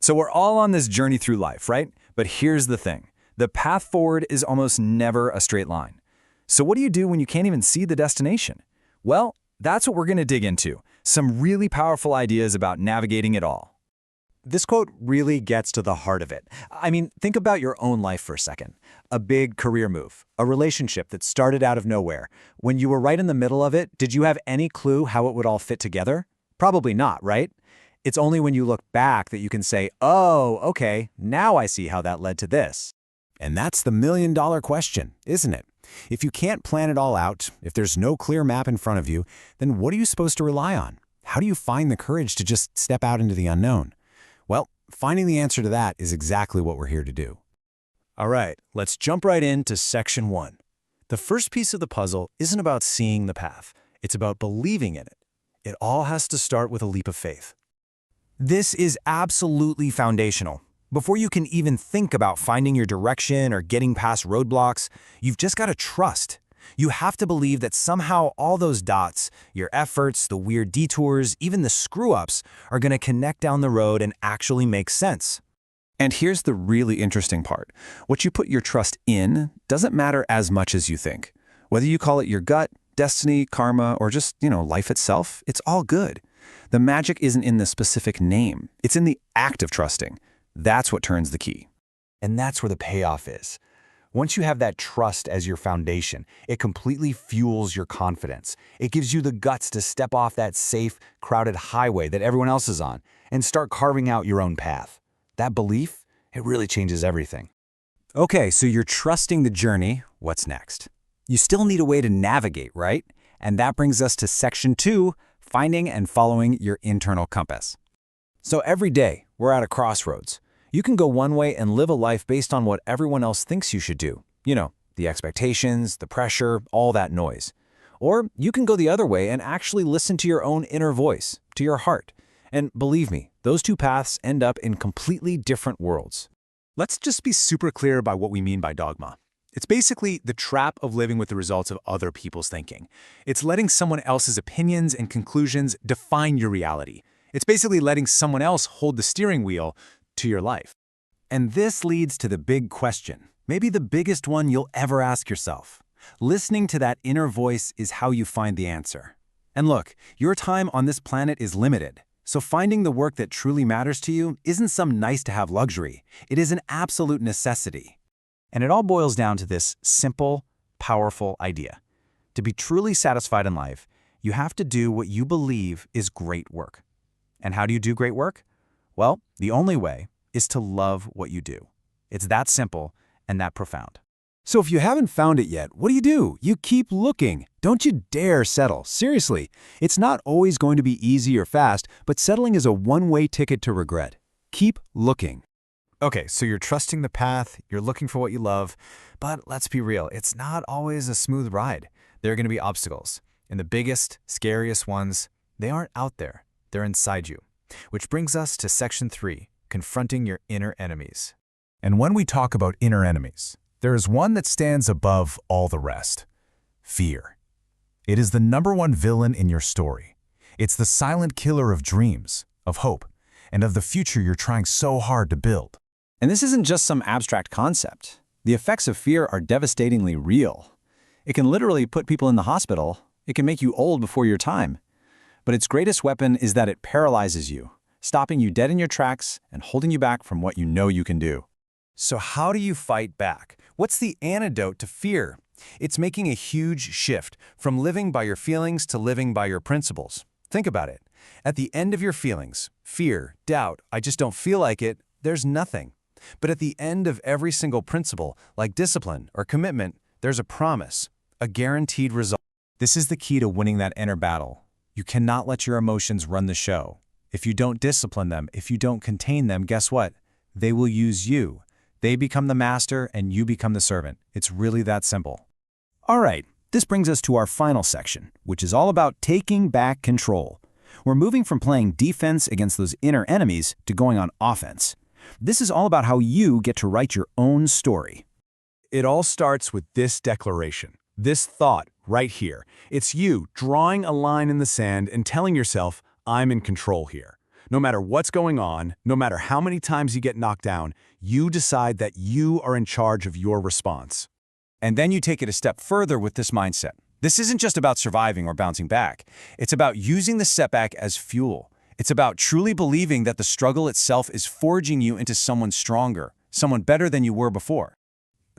So we're all on this journey through life, right? But here's the thing. The path forward is almost never a straight line. So what do you do when you can't even see the destination? Well, that's what we're going to dig into. Some really powerful ideas about navigating it all. This quote really gets to the heart of it. I mean, think about your own life for a second. A big career move, a relationship that started out of nowhere. When you were right in the middle of it, did you have any clue how it would all fit together? Probably not, right? It's only when you look back that you can say, oh, okay, now I see how that led to this. And that's the million-dollar question, isn't it? If you can't plan it all out, if there's no clear map in front of you, then what are you supposed to rely on? How do you find the courage to just step out into the unknown? Well, finding the answer to that is exactly what we're here to do. All right, let's jump right into section 1. The first piece of the puzzle isn't about seeing the path. It's about believing in it. It all has to start with a leap of faith. This is absolutely foundational. Before you can even think about finding your direction or getting past roadblocks, you've just got to trust. You have to believe that somehow all those dots, your efforts, the weird detours, even the screw-ups, are going to connect down the road and actually make sense. And here's the really interesting part. What you put your trust in doesn't matter as much as you think. Whether you call it your gut, destiny, karma, or just, life itself, it's all good. The magic isn't in the specific name. It's in the act of trusting. That's what turns the key. And that's where the payoff is. Once you have that trust as your foundation, it completely fuels your confidence. It gives you the guts to step off that safe, crowded highway that everyone else is on and start carving out your own path. That belief, it really changes everything. Okay, so you're trusting the journey. What's next? You still need a way to navigate, right? And that brings us to section 2, finding and following your internal compass. So every day, we're at a crossroads. You can go one way and live a life based on what everyone else thinks you should do. The expectations, the pressure, all that noise. Or you can go the other way and actually listen to your own inner voice, to your heart. And believe me, those two paths end up in completely different worlds. Let's just be super clear about what we mean by dogma. It's basically the trap of living with the results of other people's thinking. It's letting someone else's opinions and conclusions define your reality. It's basically letting someone else hold the steering wheel to your life. And this leads to the big question, maybe the biggest one you'll ever ask yourself. Listening to that inner voice is how you find the answer. And look, your time on this planet is limited. So finding the work that truly matters to you isn't some nice-to-have luxury. It is an absolute necessity. And it all boils down to this simple, powerful idea. To be truly satisfied in life, you have to do what you believe is great work. And how do you do great work? Well, the only way is to love what you do. It's that simple and that profound. So if you haven't found it yet, what do? You keep looking. Don't you dare settle. Seriously, it's not always going to be easy or fast, but settling is a one-way ticket to regret. Keep looking. Okay, so you're trusting the path, you're looking for what you love, but let's be real, it's not always a smooth ride. There are going to be obstacles, and the biggest, scariest ones, they aren't out there, they're inside you. Which brings us to section 3, confronting your inner enemies. And when we talk about inner enemies, there is one that stands above all the rest: fear. It is the #1 villain in your story. It's the silent killer of dreams, of hope, and of the future you're trying so hard to build. And this isn't just some abstract concept. The effects of fear are devastatingly real. It can literally put people in the hospital. It can make you old before your time. But its greatest weapon is that it paralyzes you, stopping you dead in your tracks and holding you back from what you know you can do. So how do you fight back? What's the antidote to fear? It's making a huge shift from living by your feelings to living by your principles. Think about it. At the end of your feelings, fear, doubt, I just don't feel like it, there's nothing. But at the end of every single principle, like discipline or commitment, there's a promise, a guaranteed result. This is the key to winning that inner battle. You cannot let your emotions run the show. If you don't discipline them, if you don't contain them, guess what? They will use you. They become the master and you become the servant. It's really that simple. All right, this brings us to our final section, which is all about taking back control. We're moving from playing defense against those inner enemies to going on offense. This is all about how you get to write your own story. It all starts with this declaration, this thought right here. It's you drawing a line in the sand and telling yourself, I'm in control here. No matter what's going on, no matter how many times you get knocked down, you decide that you are in charge of your response. And then you take it a step further with this mindset. This isn't just about surviving or bouncing back. It's about using the setback as fuel. It's about truly believing that the struggle itself is forging you into someone stronger, someone better than you were before.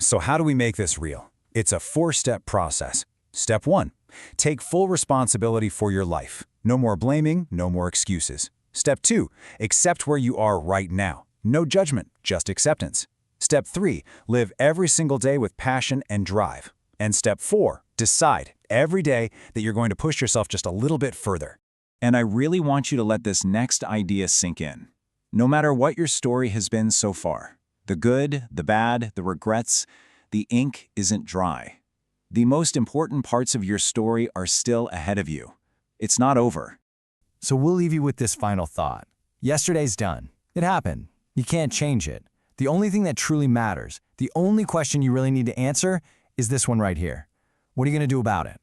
So how do we make this real? It's a 4-step process. Step 1. Take full responsibility for your life. No more blaming, no more excuses. Step 2. Accept where you are right now. No judgment, just acceptance. Step 3. Live every single day with passion and drive. And Step 4. Decide every day that you're going to push yourself just a little bit further. And I really want you to let this next idea sink in. No matter what your story has been so far, the good, the bad, the regrets, the ink isn't dry. The most important parts of your story are still ahead of you. It's not over. So we'll leave you with this final thought. Yesterday's done. It happened. You can't change it. The only thing that truly matters, the only question you really need to answer, is this one right here. What are you going to do about it?